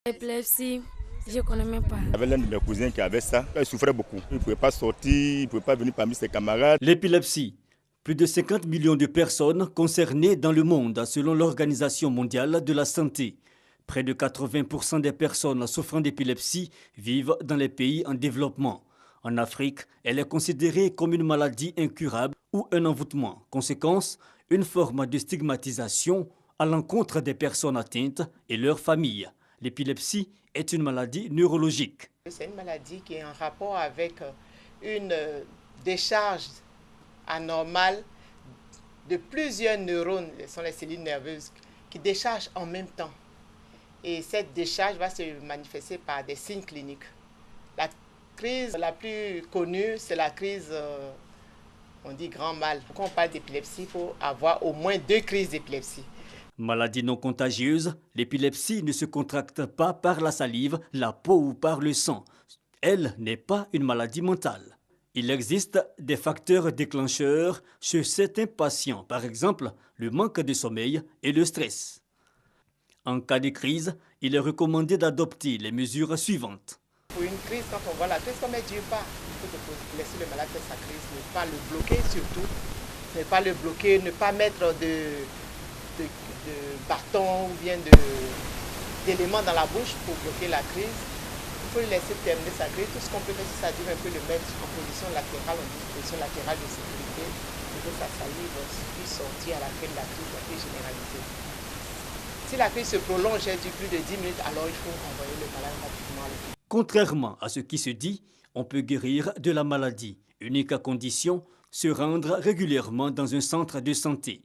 L'épilepsie, je ne connais même pas. J'avais l'un de mes cousins qui avait ça. Il souffrait beaucoup. Il ne pouvait pas sortir, il ne pouvait pas venir parmi ses camarades. L'épilepsie. Plus de 50 millions de personnes concernées dans le monde selon l'Organisation mondiale de la santé. Près de 80% des personnes souffrant d'épilepsie vivent dans les pays en développement. En Afrique, elle est considérée comme une maladie incurable ou un envoûtement. Conséquence, une forme de stigmatisation à l'encontre des personnes atteintes et leurs familles. L'épilepsie est une maladie neurologique. C'est une maladie qui est en rapport avec une décharge anormale de plusieurs neurones, ce sont les cellules nerveuses, qui déchargent en même temps. Et cette décharge va se manifester par des signes cliniques. La crise la plus connue, c'est la crise, on dit grand mal. Quand on parle d'épilepsie, il faut avoir au moins 2 crises d'épilepsie. Maladie non contagieuse, l'épilepsie ne se contracte pas par la salive, la peau ou par le sang. Elle n'est pas une maladie mentale. Il existe des facteurs déclencheurs chez certains patients, par exemple le manque de sommeil et le stress. En cas de crise, il est recommandé d'adopter les mesures suivantes. Pour une crise, quand on voit la crise, comme elle ne dure pas, il faut laisser le malade faire sa crise, ne pas le bloquer surtout, ne pas le bloquer, ne pas mettre de bâton ou bien d'éléments dans la bouche pour bloquer la crise. Il faut lui laisser terminer sa crise. Tout ce qu'on peut faire, si ça dure un peu, le mettre en position latérale, on dit position latérale de sécurité, pour que sa salive puisse sortir à la fin de la crise, la crise généralisée. Si la crise se prolonge et dure plus de 10 minutes, alors il faut envoyer le malade rapidement à l'hôpital. Contrairement à ce qui se dit, on peut guérir de la maladie. Unique condition, se rendre régulièrement dans un centre de santé.